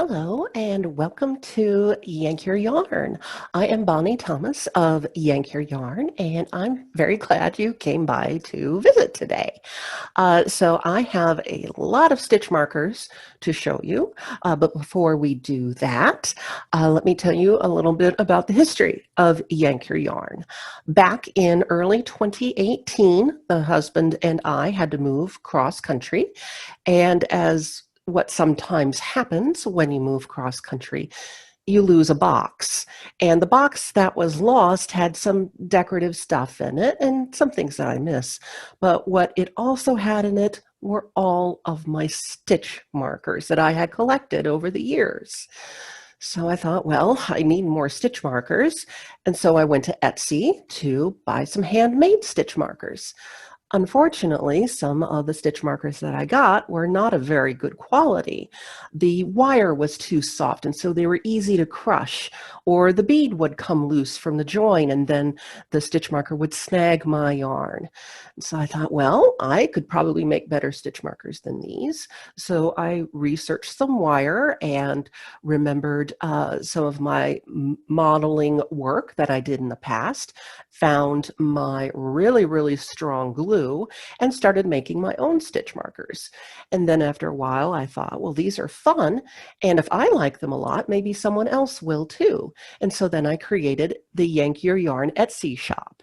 Hello and welcome to Yank Your Yarn. I am Bonnie Thomas of Yank Your Yarn, and I'm very glad you came by to visit today. So I have a lot of stitch markers to show you, but before we do that, let me tell you a little bit about the history of Yank Your Yarn. Back in early 2018, the husband and I had to move cross country, and as what sometimes happens when you move cross country, you lose a box. And the box that was lost had some decorative stuff in it and some things that I miss. But what it also had in it were all of my stitch markers that I had collected over the years. So I thought, well, I need more stitch markers. And so I went to Etsy to buy some handmade stitch markers. Unfortunately, some of the stitch markers that I got were not of very good quality. The wire was too soft, and so they were easy to crush, or the bead would come loose from the join, and then the stitch marker would snag my yarn. So I thought, well, I could probably make better stitch markers than these. So I researched some wire and remembered some of my modeling work that I did in the past, found my really strong glue, and started making my own stitch markers. And then after a while, I thought, well, these are fun, and if I like them a lot, maybe someone else will too. And so then I created the Yank Your Yarn Etsy shop.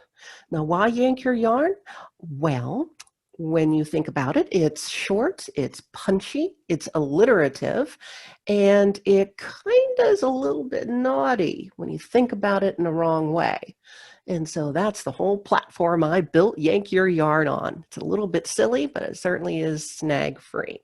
Now, why Yank Your Yarn? Well, when you think about it, it's short, it's punchy, it's alliterative, and it kind of is a little bit naughty when you think about it in the wrong way. And so that's the whole platform I built Yank Your Yarn on. It's a little bit silly, but it certainly is snag free.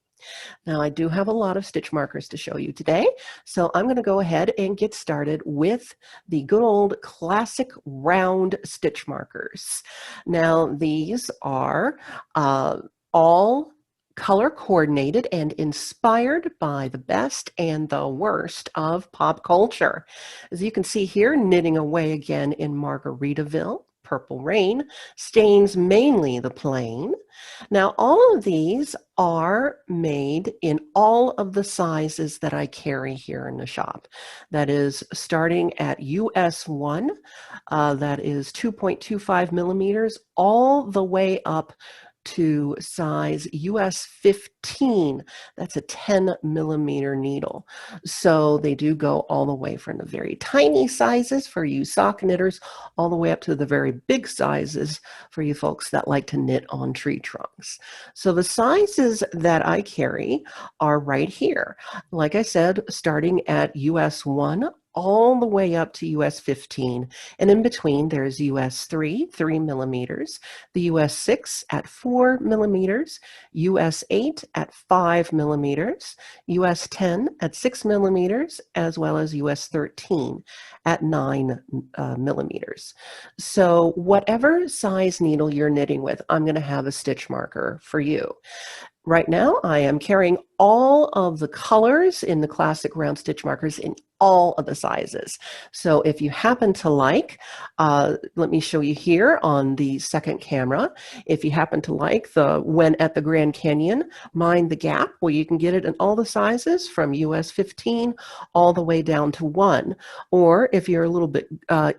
Now I do have a lot of stitch markers to show you today, so I'm going to go ahead and get started with the good old classic round stitch markers. Now these are all color coordinated and inspired by the best and the worst of pop culture. As you can see here, knitting away again in Margaritaville. Purple Rain stains mainly the plain. Now, all of these are made in all of the sizes that I carry here in the shop. That is starting at US 1, that is 2.25 millimeters, all the way up to size US 15. That's a 10 millimeter needle. So they do go all the way from the very tiny sizes for you sock knitters all the way up to the very big sizes for you folks that like to knit on tree trunks. So the sizes that I carry are right here. Like I said, starting at US 1 all the way up to US 15. And in between, there's US 3, 3 millimeters, the US 6 at 4 millimeters, US 8 at 5 millimeters, US 10 at 6 millimeters, as well as US 13 at 9 millimeters. So whatever size needle you're knitting with, I'm going to have a stitch marker for you. Right now, I am carrying all of the colors in the classic round stitch markers in all of the sizes. So if you happen to like, let me show you here on the second camera, if you happen to like the When at the Grand Canyon, Mind the Gap, well, you can get it in all the sizes from US 15 all the way down to 1. Or if you're a little bit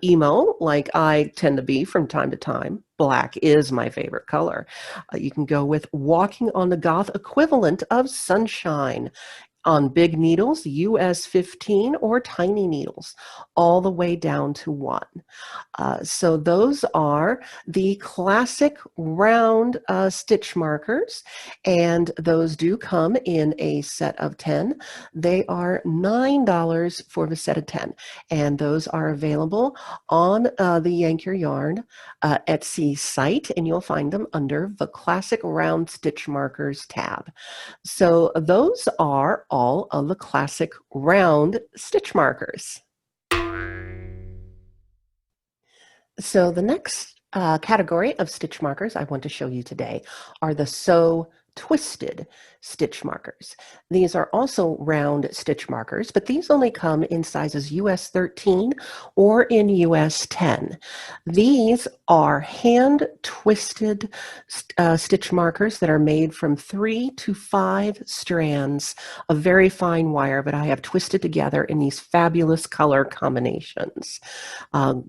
emo, like I tend to be from time to time, black is my favorite color. You can go with Walking on the Goth equivalent of Sunshine on big needles, US 15, or tiny needles, all the way down to 1. So those are the classic round stitch markers, and those do come in a set of 10. They are $9 for the set of 10, and those are available on the Yank Your Yarn Etsy site, and you'll find them under the Classic Round Stitch Markers tab. So those are all of the classic round stitch markers. So the next category of stitch markers I want to show you today are the Sew twisted stitch markers. These are also round stitch markers, but these only come in sizes US 13 or in US 10. These are hand twisted stitch markers that are made from 3 to 5 strands of very fine wire, but I have twisted together in these fabulous color combinations.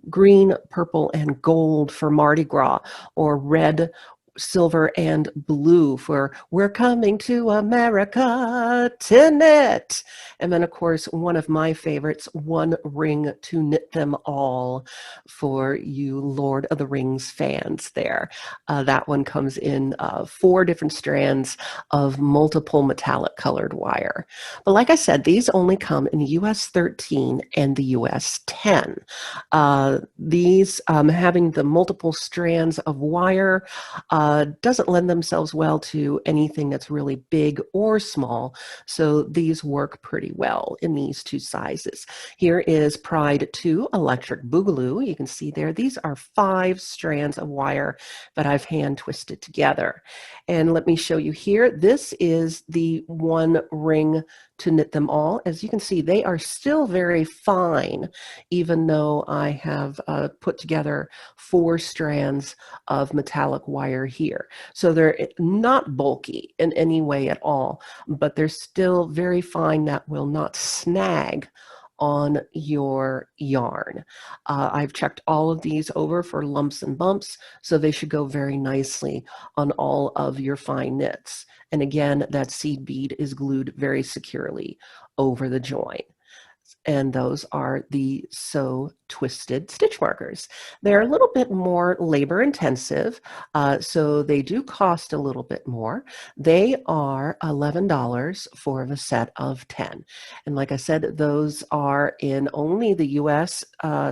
Green, purple, and gold for Mardi Gras, or red, silver, and blue for We're Coming to America to Knit. And then, of course, one of my favorites, One Ring to Knit Them All, for you Lord of the Rings fans there. That one comes in 4 different strands of multiple metallic colored wire. But like I said, these only come in the US 13 and the US 10. These having the multiple strands of wire doesn't lend themselves well to anything that's really big or small. So these work pretty well in these 2 sizes. Here is Pride 2 Electric Boogaloo. You can see there, these are 5 strands of wire that I've hand twisted together. And let me show you here, this is the One Ring to Knit Them All. As you can see, they are still very fine, even though I have put together 4 strands of metallic wire here. So they're not bulky in any way at all, but they're still very fine that will not snag on your yarn. I've checked all of these over for lumps and bumps, so they should go very nicely on all of your fine knits. And again, that seed bead is glued very securely over the join. And those are the Sew Twisted stitch markers. They're a little bit more labor intensive, so they do cost a little bit more. They are $11 for the set of 10. And like I said, those are in only the US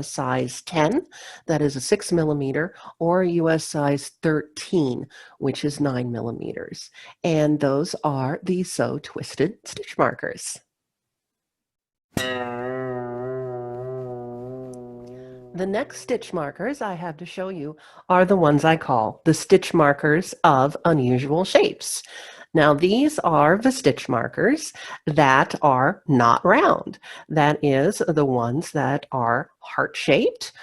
size 10, that is a 6 millimeter, or US size 13, which is 9 millimeters. And those are the Sew Twisted stitch markers. The next stitch markers I have to show you are the ones I call the stitch markers of unusual shapes. Now, these are the stitch markers that are not round. That is, the ones that are heart-shaped,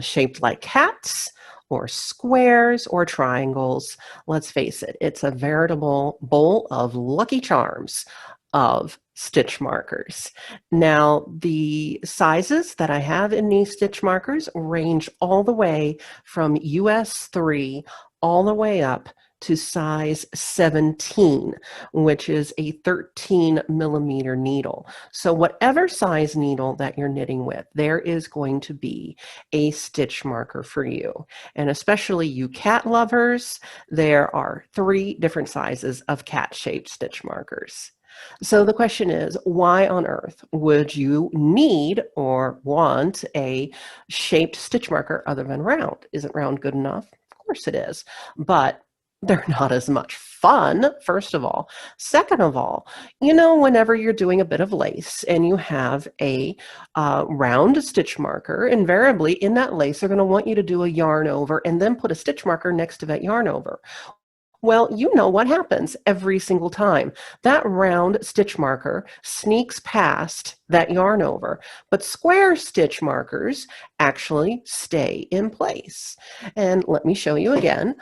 shaped like cats, or squares, or triangles. Let's face it, it's a veritable bowl of Lucky Charms of stitch markers. Now, the sizes that I have in these stitch markers range all the way from US 3 all the way up to size 17, which is a 13 millimeter needle. So whatever size needle that you're knitting with, there is going to be a stitch marker for you. And especially you cat lovers, there are 3 different sizes of cat-shaped stitch markers. So the question is, why on earth would you need or want a shaped stitch marker other than round? Isn't round good enough? Of course it is. But they're not as much fun, first of all. Second of all, you know, whenever you're doing a bit of lace and you have a round stitch marker, invariably in that lace, they're going to want you to do a yarn over and then put a stitch marker next to that yarn over. Well, you know what happens every single time. That round stitch marker sneaks past that yarn over, but square stitch markers actually stay in place. And let me show you again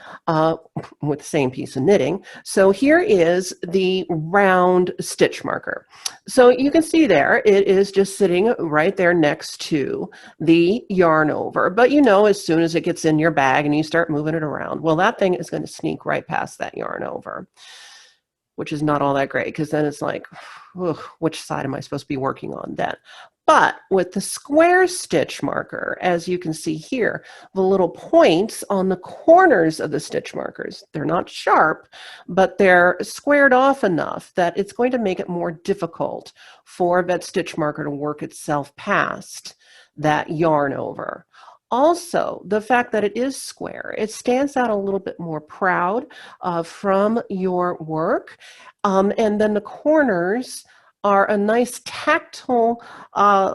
with the same piece of knitting. So here is the round stitch marker. So you can see there, it is just sitting right there next to the yarn over. But you know, as soon as it gets in your bag and you start moving it around, well, that thing is going to sneak right past that yarn over, which is not all that great, because then it's like, ugh, which side am I supposed to be working on then? But with the square stitch marker, as you can see here, the little points on the corners of the stitch markers, they're not sharp, but they're squared off enough that it's going to make it more difficult for that stitch marker to work itself past that yarn over. Also, the fact that it is square, it stands out a little bit more proud from your work. And then the corners are a nice tactile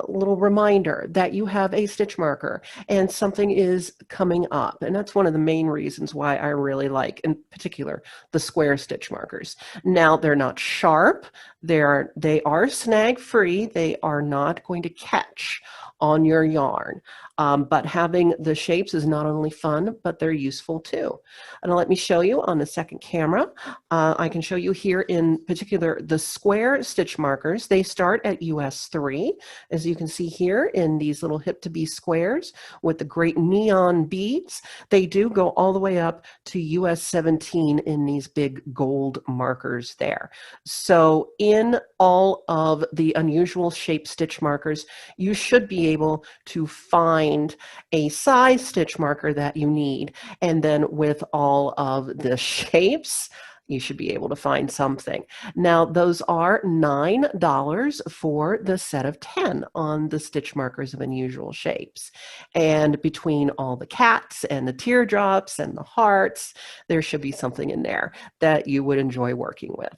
little reminder that you have a stitch marker and something is coming up. And that's one of the main reasons why I really like, in particular, the square stitch markers. Now, they're not sharp. They are snag free. They are not going to catch on your yarn. But having the shapes is not only fun, but they're useful too. And let me show you on the second camera. I can show you here in particular the square stitch markers. They start at US 3, as you can see here in these little hip to be squares with the great neon beads. They do go all the way up to US 17 in these big gold markers there. So in all of the unusual shape stitch markers, you should be able to find a size stitch marker that you need. And then with all of the shapes, you should be able to find something. Now, those are $9 for the set of 10 on the stitch markers of unusual shapes. And between all the cats and the teardrops and the hearts, there should be something in there that you would enjoy working with.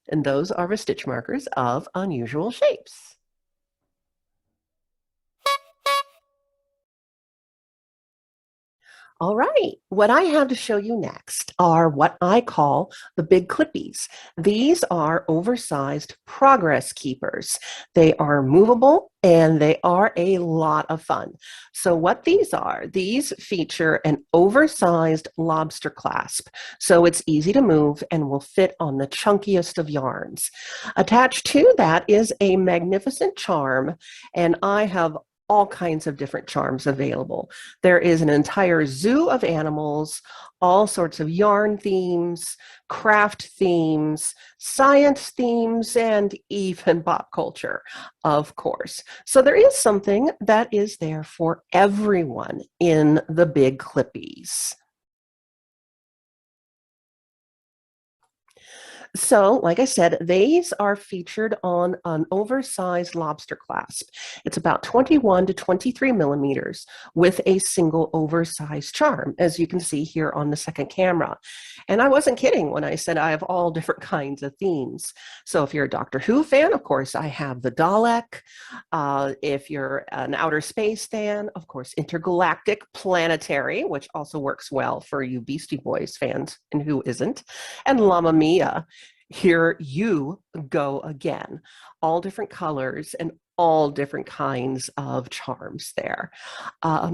And those are the stitch markers of unusual shapes. All right, what I have to show you next are what I call the big clippies. These are oversized progress keepers. They are movable and they are a lot of fun. So what these feature an oversized lobster clasp. So it's easy to move and will fit on the chunkiest of yarns. Attached to that is a magnificent charm, and I have all kinds of different charms available. There is an entire zoo of animals, all sorts of yarn themes, craft themes, science themes, and even pop culture, of course. So there is something that is there for everyone in the big clippies. So, like I said, these are featured on an oversized lobster clasp. It's about 21 to 23 millimeters with a single oversized charm, as you can see here on the second camera. And I wasn't kidding when I said I have all different kinds of themes. So if you're a Doctor Who fan, of course, I have the Dalek. If you're an outer space fan, of course, intergalactic planetary, which also works well for you Beastie Boys fans, and who isn't, and Llama Mia. Here you go again. All different colors and all different kinds of charms there.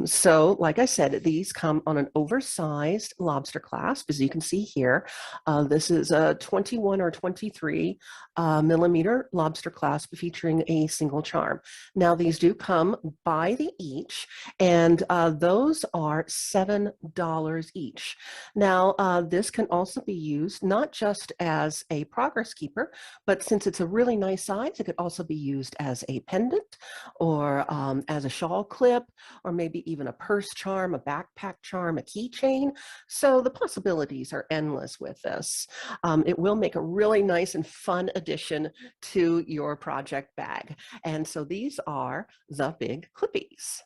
So, like I said, these come on an oversized lobster clasp, as you can see here. This is a 21 or 23 millimeter lobster clasp featuring a single charm. Now, these do come by the each, and those are $7 each. Now, this can also be used not just as a progress keeper, but since it's a really nice size, it could also be used as a pendant or as a shawl clip, or maybe even a purse charm, a backpack charm, a keychain. So the possibilities are endless with this. It will make a really nice and fun addition to your project bag. And so these are the big clippies.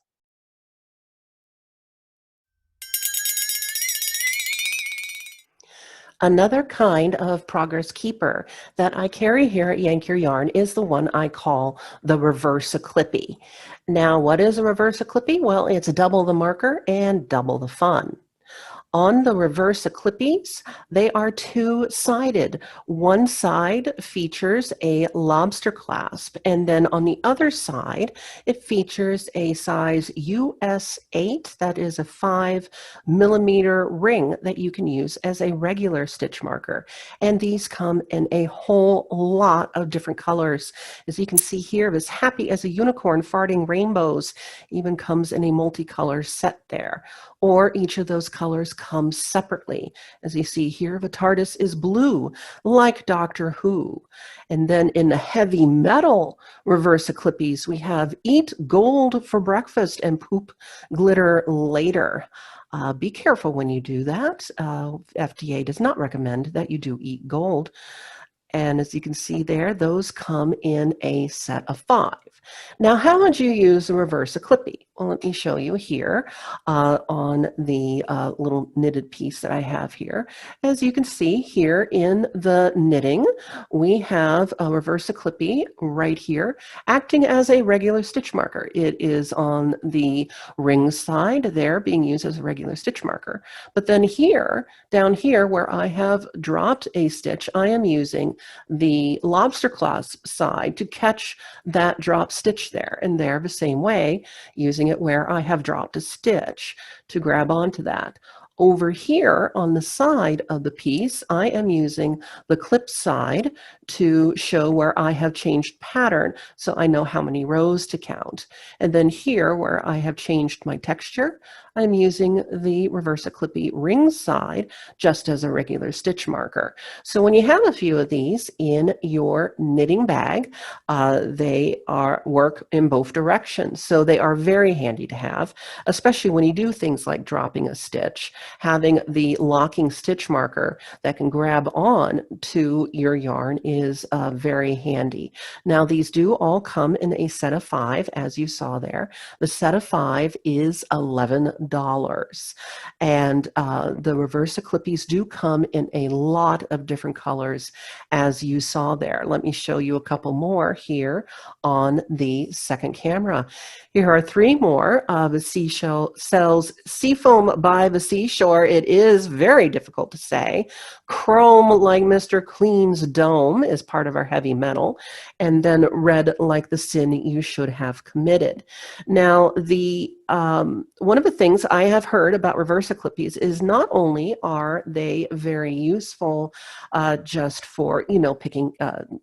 Another kind of progress keeper that I carry here at Yank Your Yarn is the one I call the reverse clippy. Now, what is a reverse clippy? Well, it's double the marker and double the fun. On the reverse clippies, they are two-sided. One side features a lobster clasp, and then on the other side, it features a size US 8, that is a 5 millimeter ring that you can use as a regular stitch marker. And these come in a whole lot of different colors. As you can see here, this happy as a unicorn farting rainbows even comes in a multicolor set there. Or each of those colors comes separately. As you see here, the TARDIS is blue, like Doctor Who. And then in the heavy metal reverse clippies, we have eat gold for breakfast and poop glitter later. Be careful when you do that. FDA does not recommend that you do eat gold. And as you can see there, those come in a set of 5. Now, how would you use a reverse clippy? Well, let me show you here on the little knitted piece that I have here. As you can see here in the knitting, we have a reverse clippy right here acting as a regular stitch marker. It is on the ring side there being used as a regular stitch marker. But then here, down here where I have dropped a stitch, I am using the lobster clasp side to catch that drop stitch there. And there the same way, using it where I have dropped a stitch to grab onto that. Over here on the side of the piece, I am using the clip side to show where I have changed pattern so I know how many rows to count. And then here where I have changed my texture, I'm using the reverse clippy ring side just as a regular stitch marker. So when you have a few of these in your knitting bag, they work in both directions. So they are very handy to have, especially when you do things like dropping a stitch. Having the locking stitch marker that can grab on to your yarn is very handy. Now these do all come in a set of 5, as you saw there. The set of 5 is $11. And the reverse clippies do come in a lot of different colors, as you saw there. Let me show you a couple more here on the second camera. Here are 3 more of the Seashells Seafoam by the Seashore. It is very difficult to say. Chrome like Mr. Clean's Dome is part of our heavy metal. And then red like the sin you should have committed. Now, one of the things I have heard about reverse clippies is not only are they very useful just for, picking,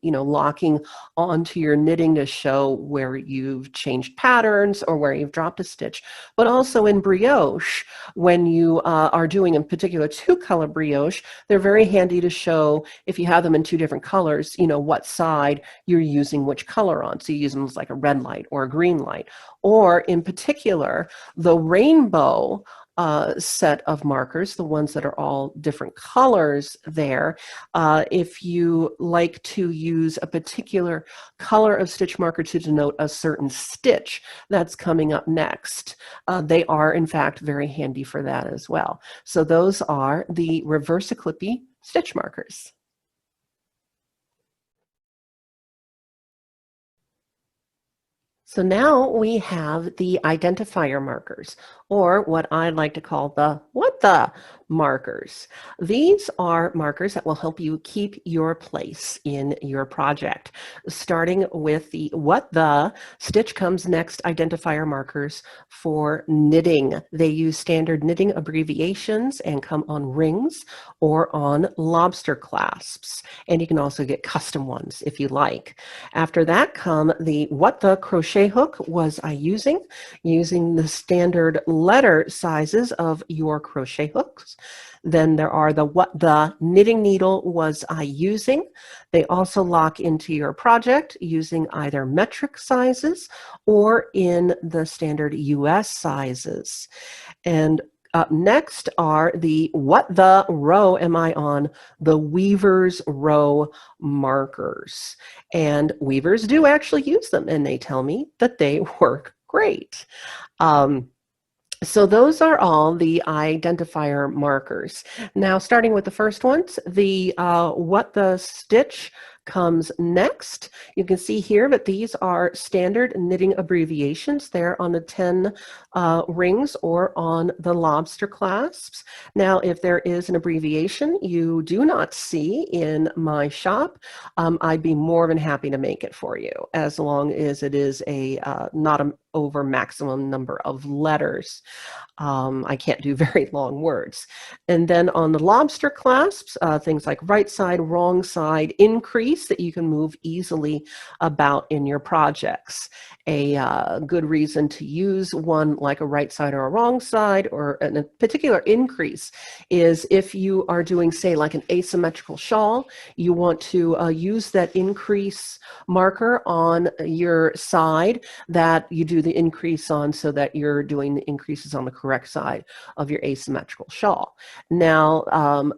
locking onto your knitting to show where you've changed patterns or where you've dropped a stitch, but also in brioche, when you are doing in particular 2-color brioche, they're very handy to show if you have them in 2 different colors, what side you're using which color on. So you use them as like a red light or a green light. Or in particular, the rainbow set of markers, the ones that are all different colors there, if you like to use a particular color of stitch marker to denote a certain stitch that's coming up next, they are in fact very handy for that as well. So those are the reverse clippy stitch markers. So now we have the identifier markers, or what I like to call the what the markers. These are markers that will help you keep your place in your project. Starting with the what the stitch comes next identifier markers for knitting. They use standard knitting abbreviations and come on rings or on lobster clasps. And you can also get custom ones if you like. After that come the what the crochet hook was I using the standard letter sizes of your crochet hooks. Then there are the what the knitting needle was I using. They also lock into your project using either metric sizes or in the standard US sizes. And up next are the what the row am I on? The weaver's row markers. And weavers do actually use them, and they tell me that they work great. So those are all the identifier markers. Now, starting with the first ones, the what the stitch comes next. You can see here that these are standard knitting abbreviations. They're on the 10 rings or on the lobster clasps. Now, if there is an abbreviation you do not see in my shop, I'd be more than happy to make it for you, as long as it is a not an over maximum number of letters. I can't do very long words. And then on the lobster clasps, things like right side, wrong side, increase that you can move easily about in your projects. A good reason to use one like a right side or a wrong side, or a particular increase, is if you are doing, say, like an asymmetrical shawl, you want to use that increase marker on your side that you do do the increase on so that you're doing the increases on the correct side of your asymmetrical shawl. Now,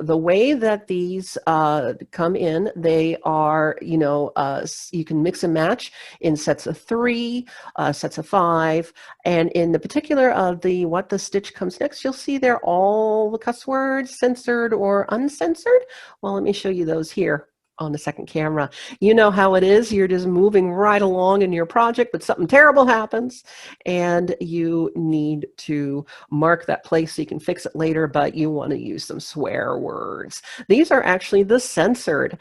the way that these come in, they are, you can mix and match in sets of 3, sets of 5, and in the particular of the what the stitch comes next, you'll see they're all the cuss words, censored or uncensored. Well, let me show you those here on the second camera. You know how it is. You're just moving right along in your project, but something terrible happens and you need to mark that place so you can fix it later, but you want to use some swear words. These are actually the censored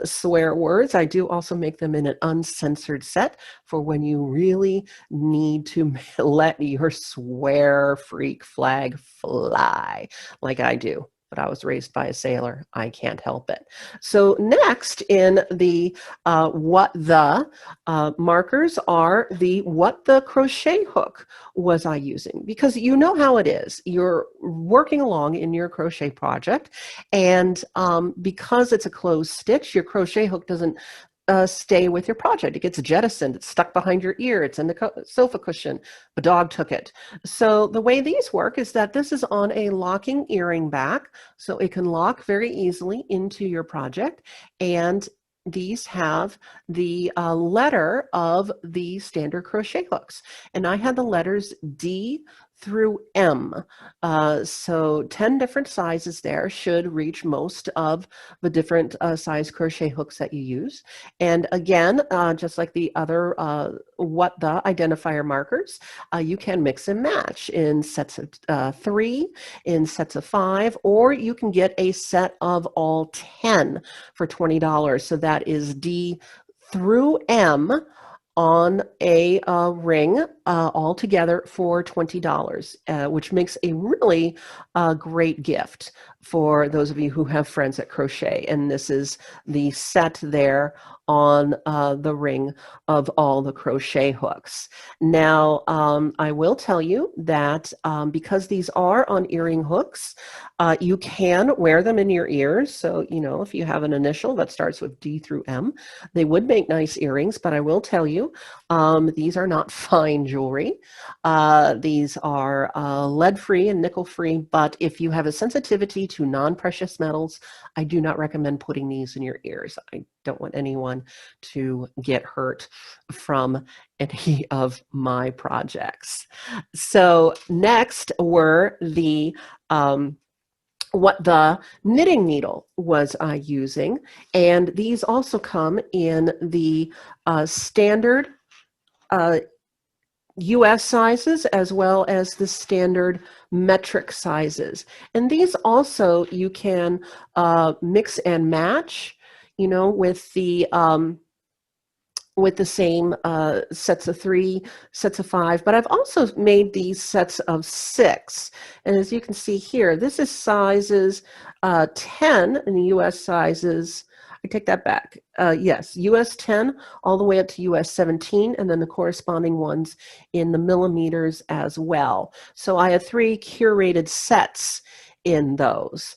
swear words. I do also make them in an uncensored set for when you really need to let your swear freak flag fly, like I do. But I was raised by a sailor. I can't help it. So next in the what the markers are the what the crochet hook was I using, because you know how it is. You're working along in your crochet project, and because it's a closed stitch, your crochet hook doesn't stay with your project. It gets jettisoned. It's stuck behind your ear. It's in the sofa cushion. The dog took it. So the way these work is that this is on a locking earring back, so it can lock very easily into your project. And these have the letter of the standard crochet hooks. And I had the letters D through M. So 10 different sizes there should reach most of the different size crochet hooks that you use. And again, just like the other what the identifier markers, you can mix and match in sets of 3, in sets of 5, or you can get a set of all 10 for $20. So that is D through M on a ring all together for $20, which makes a really great gift for those of you who have friends that crochet. And this is the set there on the ring of all the crochet hooks. Now, I will tell you that because these are on earring hooks, you can wear them in your ears. So, if you have an initial that starts with D through M, they would make nice earrings, but I will tell you, these are not fine jewelry. These are lead-free and nickel-free, but if you have a sensitivity to non-precious metals, I do not recommend putting these in your ears. I don't want anyone to get hurt from any of my projects. So next were the what the knitting needle was I using, and these also come in the standard US sizes as well as the standard metric sizes. And these also you can mix and match, with the same sets of 3, sets of 5, but I've also made these sets of 6. And as you can see here, this is sizes 10 in the US sizes. I take that back. Yes, US 10 all the way up to US 17, and then the corresponding ones in the millimeters as well. So I have 3 curated sets in those.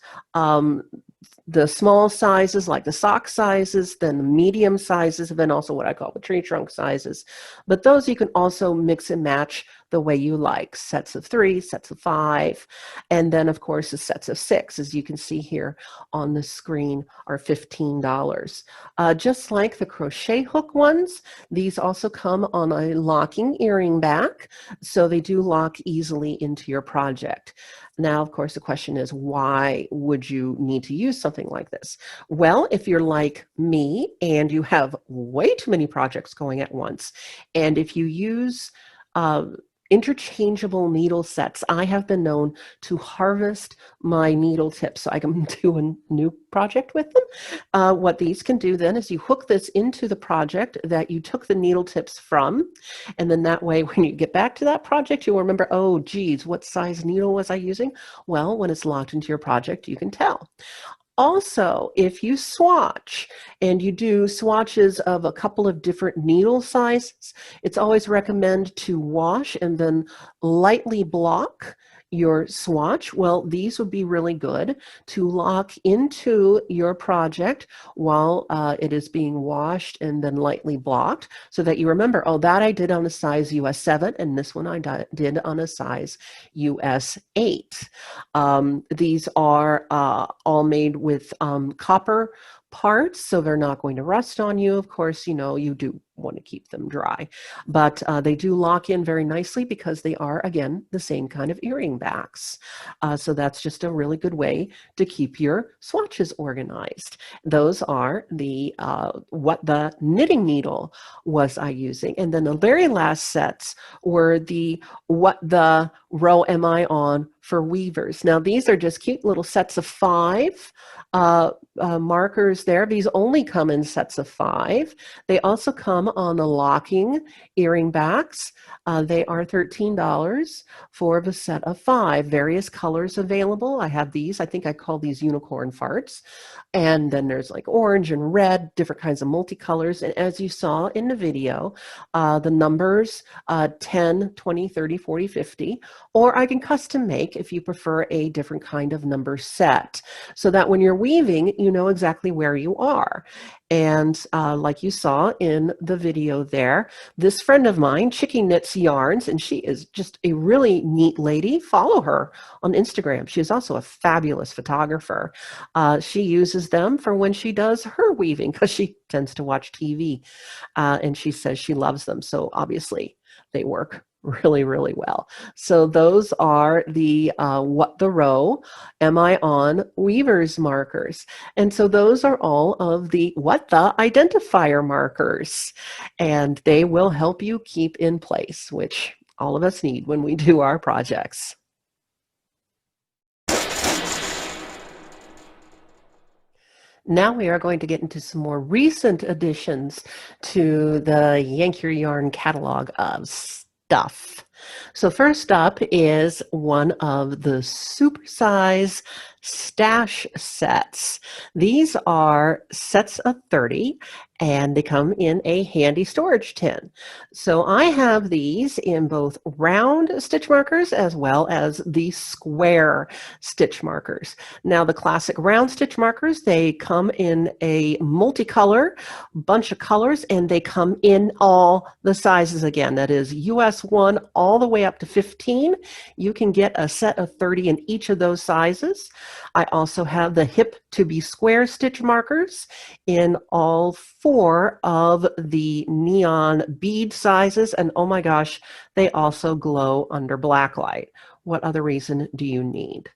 The small sizes, like the sock sizes, then the medium sizes, and then also what I call the tree trunk sizes. But those you can also mix and match the way you like. Sets of 3, sets of 5, and then of course the sets of 6, as you can see here on the screen, are $15. Just like the crochet hook ones, these also come on a locking earring back, so they do lock easily into your project. Now, of course, the question is, why would you need to use something like this? Well, if you're like me and you have way too many projects going at once, and if you use interchangeable needle sets, I have been known to harvest my needle tips so I can do a new project with them. What these can do then is you hook this into the project that you took the needle tips from, and then that way when you get back to that project, you'll remember, oh geez, what size needle was I using? Well, when it's locked into your project, you can tell. Also, if you swatch and you do swatches of a couple of different needle sizes, it's always recommended to wash and then lightly block Your swatch, well, these would be really good to lock into your project while it is being washed and then lightly blocked, so that you remember, oh, that I did on a size US 7, and this one I did on a size US 8. These are all made with copper parts, so they're not going to rust on you. Of course, you know, you do want to keep them dry, but they do lock in very nicely because they are, again, the same kind of earring backs. So that's just a really good way to keep your swatches organized. Those are the what the knitting needle was I using. And then the very last sets were the what the row am I on for weavers. Now these are just cute little sets of 5 markers there. These only come in sets of 5. They also come on the locking earring backs. They are $13 for the set of 5. Various colors available. I have these. I think I call these unicorn farts. And then there's like orange and red, different kinds of multicolors. And as you saw in the video, the numbers 10, 20, 30, 40, 50, or I can custom make if you prefer a different kind of number set, so that when you're weaving, you know exactly where you are. And like you saw in the video there, this friend of mine, Chicky Knits Yarns, and she is just a really neat lady. Follow her on Instagram. She is also a fabulous photographer. She uses them for when she does her weaving because she tends to watch TV, and she says she loves them. So obviously they work really, really well. So those are the what the row am I on weavers markers. And so those are all of the what the identifier markers, and they will help you keep in place, which all of us need when we do our projects. Now we are going to get into some more recent additions to the Yank Your Yarn catalog of stuff. So first up is one of the supersize stash sets. These are sets of 30, and they come in a handy storage tin. So I have these in both round stitch markers as well as the square stitch markers. Now the classic round stitch markers, they come in a multicolor bunch of colors, and they come in all the sizes again. That is US 1 all the way up to 15. You can get a set of 30 in each of those sizes. I also have the hip to be square stitch markers in all 4 of the neon bead sizes, and oh my gosh, they also glow under black light. What other reason do you need?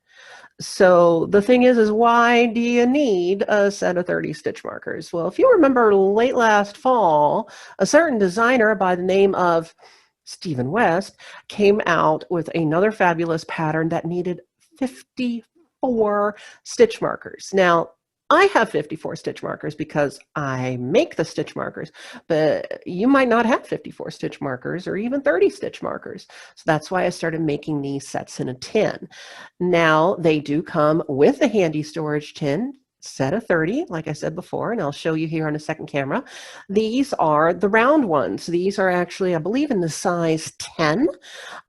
So the thing is why do you need a set of 30 stitch markers? Well, if you remember late last fall, a certain designer by the name of Stephen West came out with another fabulous pattern that needed 54 stitch markers. Now, I have 54 stitch markers because I make the stitch markers, but you might not have 54 stitch markers or even 30 stitch markers. So that's why I started making these sets in a tin. Now, they do come with a handy storage tin, set of 30, like I said before, and I'll show you here on a second camera. These are the round ones. These are actually, I believe, in the size 10.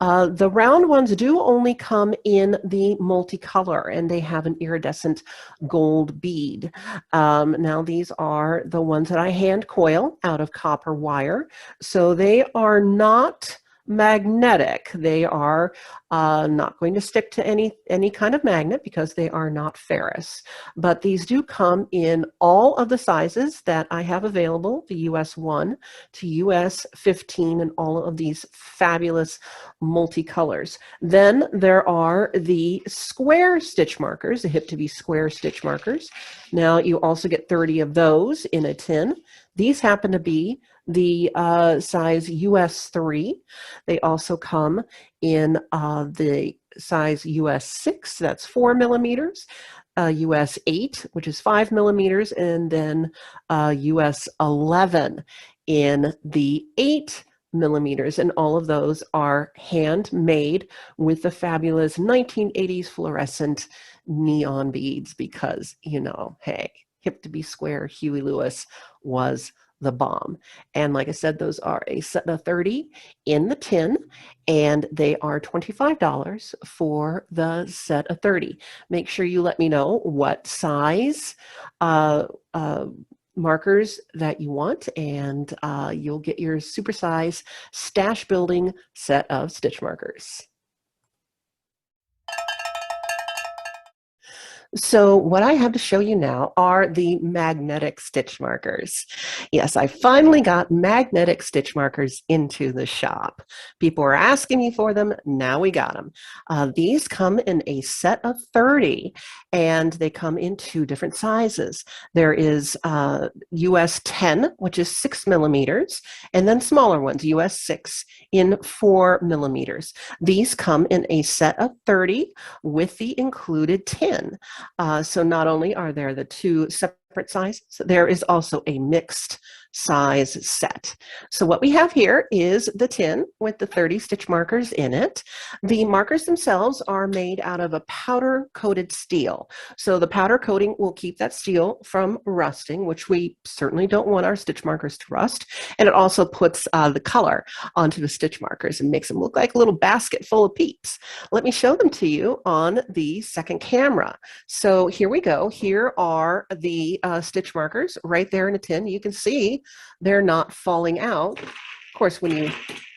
The round ones do only come in the multicolor, and they have an iridescent gold bead. Now these are the ones that I hand coil out of copper wire. So they are not magnetic. They are not going to stick to any kind of magnet because they are not ferrous. But these do come in all of the sizes that I have available, the US 1 to US 15, and all of these fabulous multicolors. Then there are the square stitch markers, the hip to be square stitch markers. Now you also get 30 of those in a tin. These happen to be the size US 3. They also come in the size US 6, that's 4 millimeters, US 8, which is 5 millimeters, and then US 11 in the 8 millimeters, and all of those are handmade with the fabulous 1980s fluorescent neon beads because, you know, hey, hip to be square, Huey Lewis was the bomb. And like I said, those are a set of 30 in the tin, and they are $25 for the set of 30. Make sure you let me know what size uh, uh, markers that you want, and you'll get your supersize stash building set of stitch markers. So what I have to show you now are the magnetic stitch markers. Yes, I finally got magnetic stitch markers into the shop. People were asking me for them. Now we got them. These come in a set of 30, and they come in two different sizes. There is US 10, which is 6 millimeters, and then smaller ones, US 6 in 4 millimeters. These come in a set of 30 with the included tin. So not only are there the two separate sizes, there is also a mixed size set. So what we have here is the tin with the 30 stitch markers in it. The markers themselves are made out of a powder coated steel. So the powder coating will keep that steel from rusting, which we certainly don't want our stitch markers to rust. And it also puts the color onto the stitch markers and makes them look like a little basket full of peeps. Let me show them to you on the second camera. So here we go. Here are the stitch markers right there in a tin. You can see they're not falling out. Of course, when you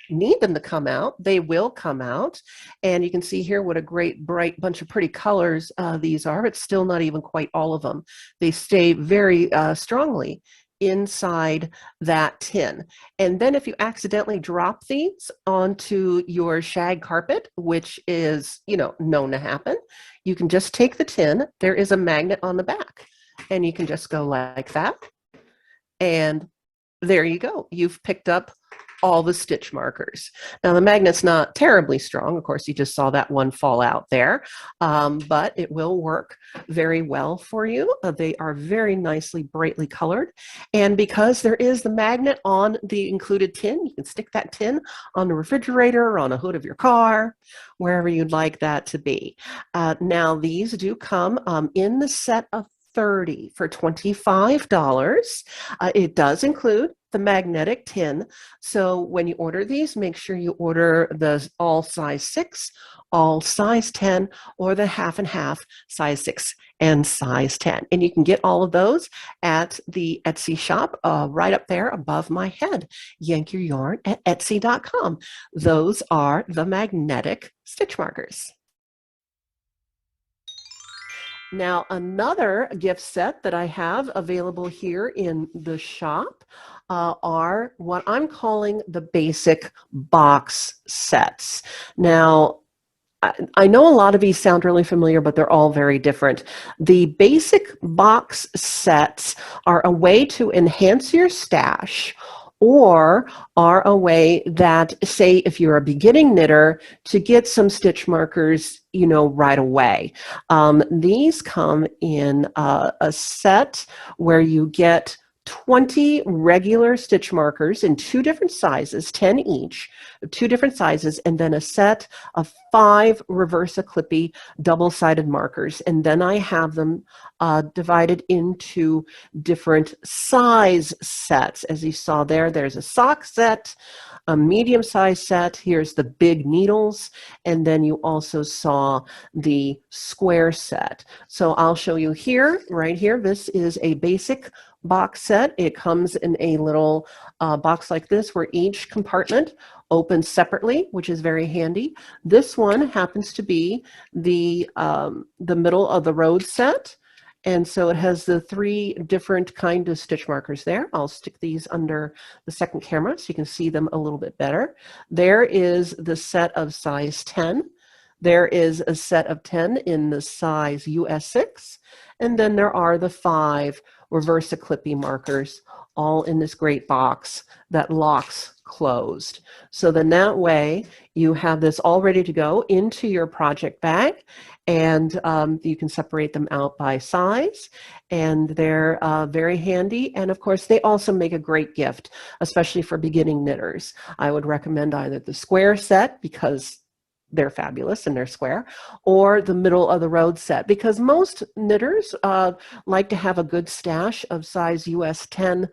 need them to come out, they will come out. And you can see here what a great bright bunch of pretty colors these are. It's still not even quite all of them. They stay very strongly inside that tin. And then if you accidentally drop these onto your shag carpet, which is, known to happen, you can just take the tin. There is a magnet on the back, and you can just go like that. And there you go. You've picked up all the stitch markers. Now the magnet's not terribly strong. Of course, you just saw that one fall out there, but it will work very well for you. They are very nicely, brightly colored. And because there is the magnet on the included tin, you can stick that tin on the refrigerator, on a hood of your car, wherever you'd like that to be. Now these do come in the set of 30 for $25. It does include the magnetic tin. So when you order these, make sure you order the all size 6, all size 10, or the half and half size 6 and size 10. And you can get all of those at the Etsy shop right up there above my head, Yank Your Yarn at Etsy.com. Those are the magnetic stitch markers. Now, another gift set that I have available here in the shop are what I'm calling the basic box sets. Now, I know a lot of these sound really familiar, but they're all very different. The basic box sets are a way to enhance your stash, or are a way that, say, if you're a beginning knitter, to get some stitch markers, right away. These come in a set where you get 20 regular stitch markers in two different sizes, 10 each, two different sizes, and then a set of 5 reverse clippy double-sided markers. And then I have them divided into different size sets. As you saw there, there's a sock set, a medium-sized set. Here's the big needles. And then you also saw the square set. So I'll show you here, right here. This is a basic box set. It comes in a little box like this where each compartment opens separately, which is very handy. This one happens to be the middle of the road set. And so it has the 3 different kind of stitch markers there. I'll stick these under the second camera so you can see them a little bit better. There is the set of size 10. There is a set of 10 in the size US 6. And then there are the 5 reverse clippy markers, all in this great box that locks closed. So then that way you have this all ready to go into your project bag, and you can separate them out by size, and they're very handy. And of course, they also make a great gift, especially for beginning knitters. I would recommend either the square set, because they're fabulous and they're square, or the middle of the road set, because most knitters like to have a good stash of size US 10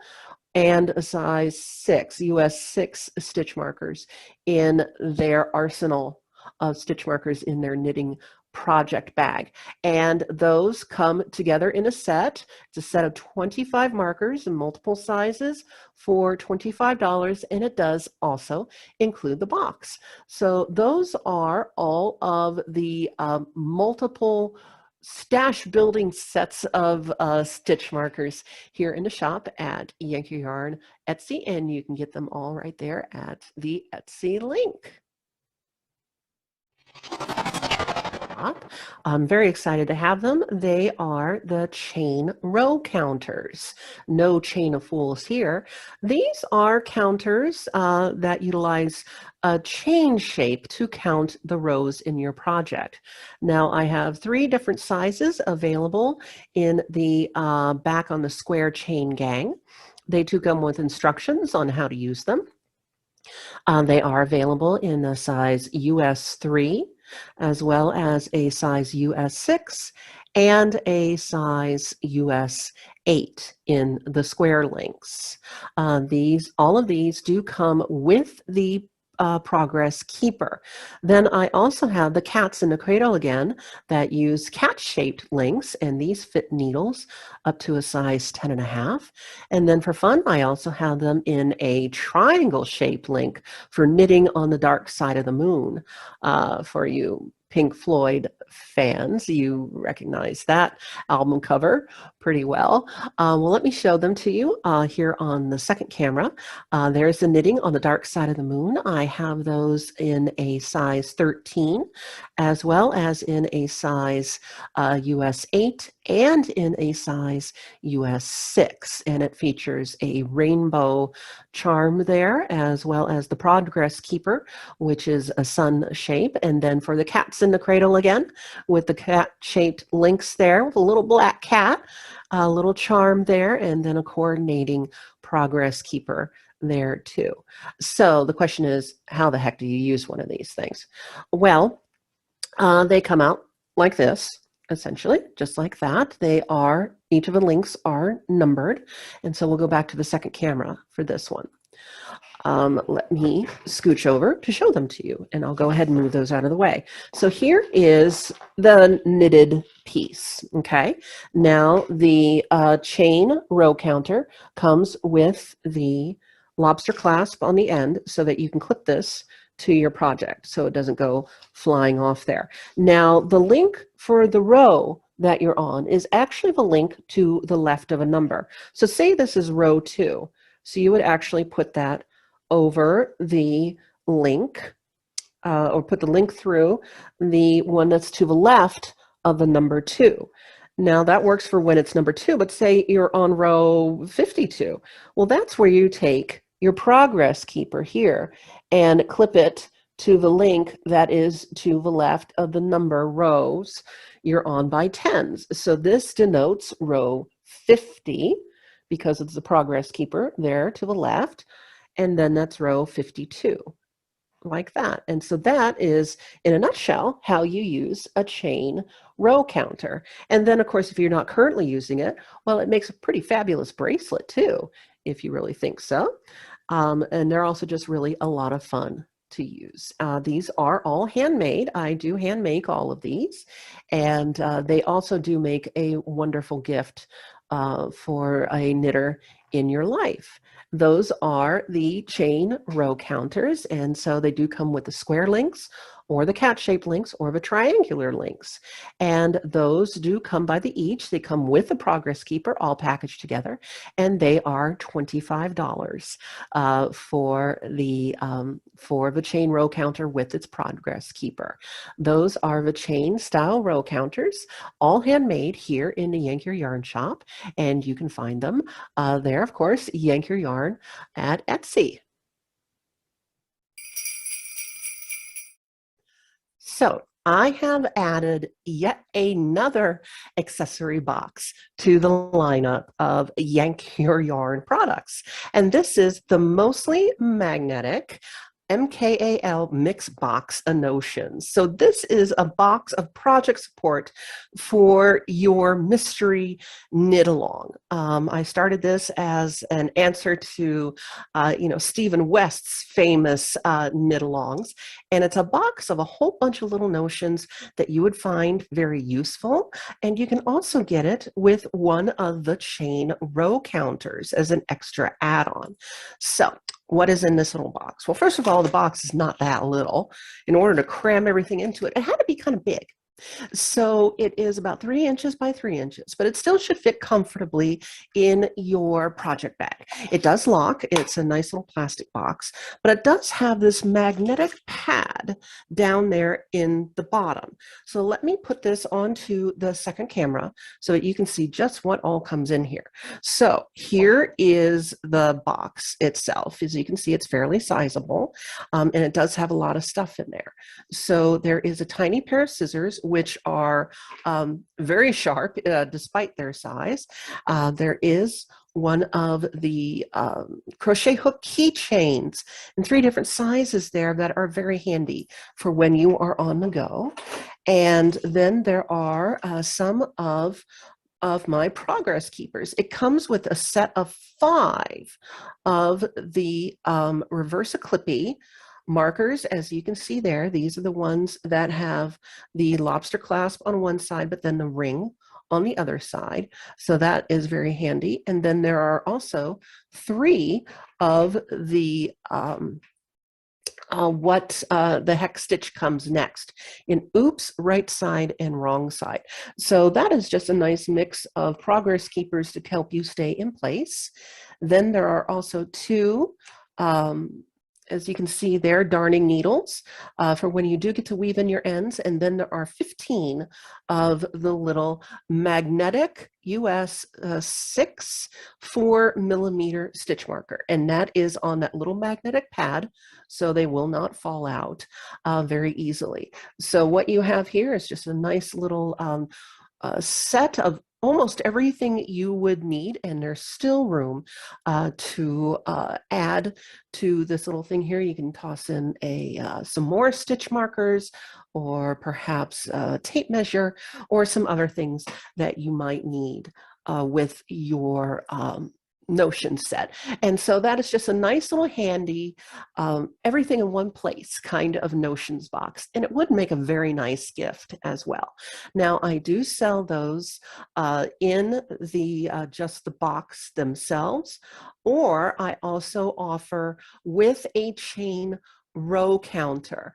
and a size 6, US 6 stitch markers in their arsenal of stitch markers in their knitting project bag. And those come together in a set. It's a set of 25 markers in multiple sizes for $25, and it does also include the box. So those are all of the multiple stash building sets of stitch markers here in the shop at Yank Your Yarn Etsy, and you can get them all right there at the Etsy link. I'm very excited to have them. They are the chain row counters. No chain of fools here. These are counters that utilize a chain shape to count the rows in your project. Now I have 3 different sizes available in the back on the square chain gang. They do come with instructions on how to use them. They are available in a size US 3, as well as a size US 6, and a size US 8 in the square links. All of these do come with the Progress Keeper. Then I also have the cats in the cradle again that use cat-shaped links, and these fit needles up to a size 10.5. And then for fun, I also have them in a triangle-shaped link for knitting on the dark side of the moon. For you Pink Floyd fans, you recognize that album cover pretty well. Well, let me show them to you here on the second camera. There's the knitting on the dark side of the moon. I have those in a size 13, as well as in a size US 8 and in a size US 6. And it features a rainbow charm there, as well as the Progress Keeper, which is a sun shape. And then for the cats in the cradle again, with the cat-shaped links there, with a little black cat, a little charm there, and then a coordinating Progress Keeper there too. So the question is, how the heck do you use one of these things? Well, they come out like this, essentially, just like that. Each of the links are numbered. And so we'll go back to the second camera for this one. Let me scooch over to show them to you, and I'll go ahead and move those out of the way. So here is the knitted piece, okay? Now the chain row counter comes with the lobster clasp on the end so that you can clip this to your project so it doesn't go flying off there. Now the link for the row that you're on is actually the link to the left of a number. So say this is row 2. So you would actually put that over the link, or put the link through the one that's to the left of the number 2. Now that works for when it's number 2, but say you're on row 52. Well, that's where you take your Progress Keeper here and clip it to the link that is to the left of the number rows you're on by tens. So this denotes row 50 because it's the Progress Keeper there to the left. And then that's row 52, like that. And so that is, in a nutshell, how you use a chain row counter. And then, of course, if you're not currently using it, well, it makes a pretty fabulous bracelet, too, if you really think so. And they're also just really a lot of fun to use. These are all handmade. I do hand make all of these. And they also do make a wonderful gift for a knitter in your life. Those are the chain row counters, and so they do come with the square links or the cat-shaped links or the triangular links. And those do come by the each. They come with the Progress Keeper all packaged together, and they are $25 for the chain row counter with its Progress Keeper. Those are the chain style row counters, all handmade here in the Yank Your Yarn shop, and you can find them there, of course, Yank Your Yarn at Etsy. So I have added yet another accessory box to the lineup of Yank Your Yarn products. And this is the mostly magnetic MKAL Mix Box of Notions. So this is a box of project support for your mystery knit along. I started this as an answer to, Stephen West's famous knit alongs, and it's a box of a whole bunch of little notions that you would find very useful. And you can also get it with one of the chain row counters as an extra add-on. So what is in this little box? Well, first of all, the box is not that little. In order to cram everything into it, it had to be kind of big. So it is about 3 inches by 3 inches, but it still should fit comfortably in your project bag. It does lock. It's a nice little plastic box, but it does have this magnetic pad down there in the bottom. So let me put this onto the second camera so that you can see just what all comes in here. So here is the box itself. As you can see, it's fairly sizable, and it does have a lot of stuff in there. So there is a tiny pair of scissors, which are very sharp despite their size. There is one of the crochet hook keychains in 3 different sizes there that are very handy for when you are on the go. And then there are some of my progress keepers. It comes with a set of 5 of the reverse clippy markers. As you can see there, these are the ones that have the lobster clasp on one side, but then the ring on the other side. So that is very handy. And then there are also 3 of the the hex stitch comes next in oops, right side, and wrong side. So that is just a nice mix of progress keepers to help you stay in place. Then there are also 2 as you can see there, darning needles for when you do get to weave in your ends. And then there are 15 of the little magnetic US 6 4mm stitch marker. And that is on that little magnetic pad, so they will not fall out very easily. So what you have here is just a nice little set of almost everything you would need, and there's still room to add to this little thing here. You can toss in some more stitch markers, or perhaps a tape measure, or some other things that you might need with your notion set. And so that is just a nice little handy everything in one place kind of notions box, and it would make a very nice gift as well. Now I do sell those in the just the box themselves, or I also offer with a chain row counter.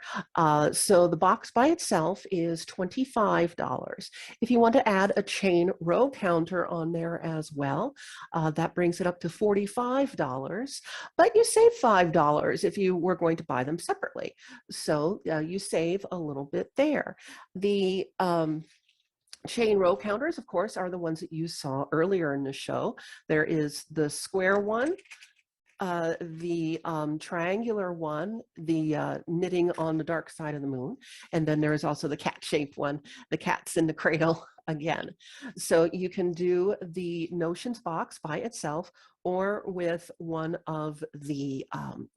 So the box by itself is $25. If you want to add a chain row counter on there as well, that brings it up to $45, but you save $5 if you were going to buy them separately. So you save a little bit there. The chain row counters, of course, are the ones that you saw earlier in the show. There is the square one, the triangular one, the knitting on the dark side of the moon, and then there is also the cat-shaped one, the cat's in the cradle again. So you can do the notions box by itself or with one of the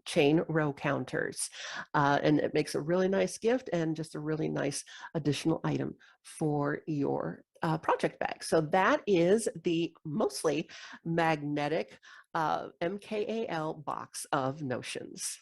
chain row counters. And it makes a really nice gift and just a really nice additional item for your project bag. So that is the mostly magnetic MKAL box of notions.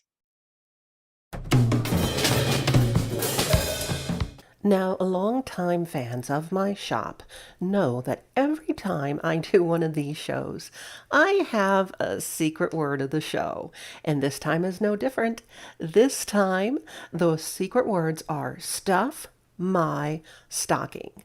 Now, longtime fans of my shop know that every time I do one of these shows, I have a secret word of the show, and this time is no different. This time, those secret words are stuff my stocking.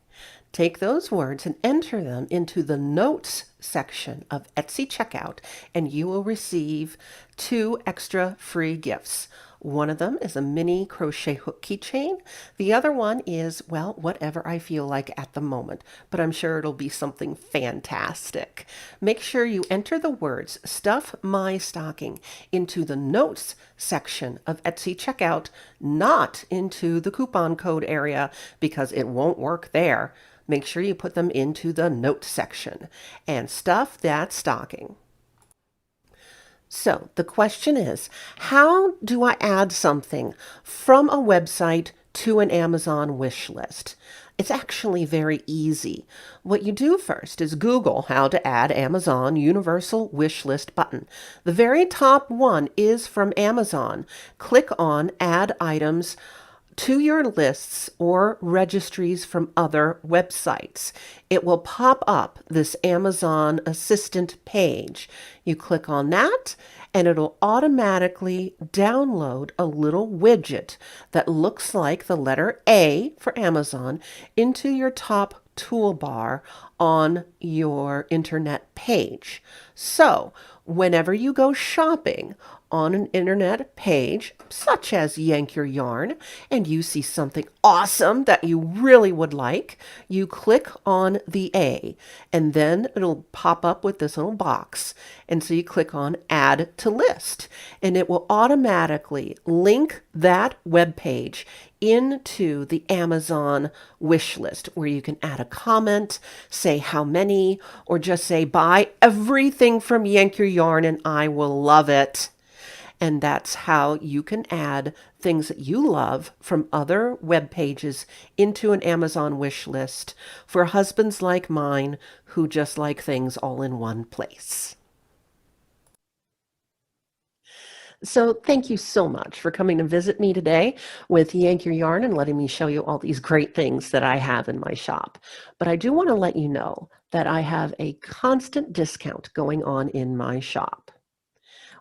Take those words and enter them into the notes section of Etsy checkout, and you will receive 2 extra free gifts. One of them is a mini crochet hook keychain. The other one is, well, whatever I feel like at the moment, but I'm sure it'll be something fantastic. Make sure you enter the words stuff my stocking into the notes section of Etsy checkout, not into the coupon code area, because it won't work there. Make sure you put them into the notes section and stuff that stocking. So the question is, how do I add something from a website to an Amazon wish list? It's actually very easy. What you do first is Google how to add Amazon Universal Wish List button. The very top one is from Amazon. Click on Add Items to your lists or registries from other websites. It will pop up this Amazon Assistant page. You click on that, and it'll automatically download a little widget that looks like the letter A for Amazon into your top toolbar on your internet page. So, whenever you go shopping on an internet page, such as Yank Your Yarn, and you see something awesome that you really would like, you click on the A, and then it'll pop up with this little box. And so you click on Add to List, and it will automatically link that web page into the Amazon wish list where you can add a comment, say how many, or just say buy everything from Yank Your Yarn and I will love it. And that's how you can add things that you love from other web pages into an Amazon wish list for husbands like mine who just like things all in one place. So thank you so much for coming to visit me today with Yank Your Yarn and letting me show you all these great things that I have in my shop. But I do want to let you know that I have a constant discount going on in my shop.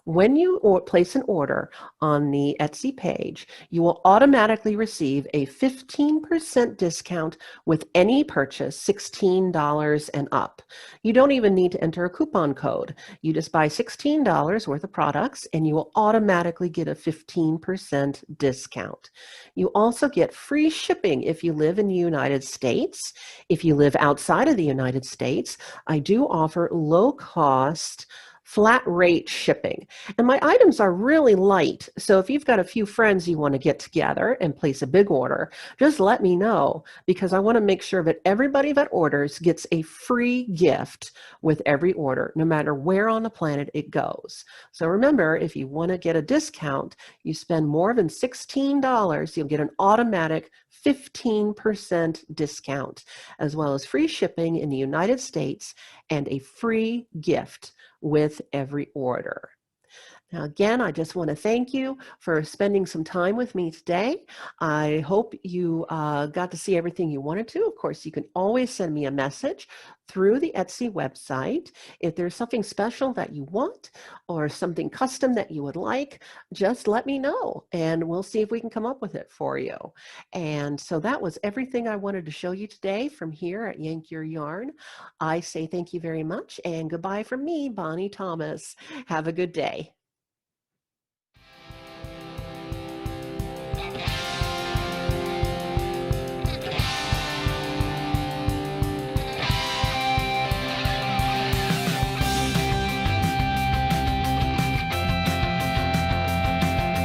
When you place an order on the Etsy page, you will automatically receive a 15% discount with any purchase $16 and up. You don't even need to enter a coupon code. You just buy $16 worth of products and you will automatically get a 15% discount. You also get free shipping if you live in the United States. If you live outside of the United States, I do offer low-cost flat rate shipping. And my items are really light. So if you've got a few friends you want to get together and place a big order, just let me know because I want to make sure that everybody that orders gets a free gift with every order, no matter where on the planet it goes. So remember, if you want to get a discount, you spend more than $16, you'll get an automatic 15% discount, as well as free shipping in the United States and a free gift with every order. Now, again, I just want to thank you for spending some time with me today. I hope you got to see everything you wanted to. Of course, you can always send me a message through the Etsy website. If there's something special that you want or something custom that you would like, just let me know and we'll see if we can come up with it for you. And so that was everything I wanted to show you today from here at Yank Your Yarn. I say thank you very much and goodbye from me, Bonnie Thomas. Have a good day.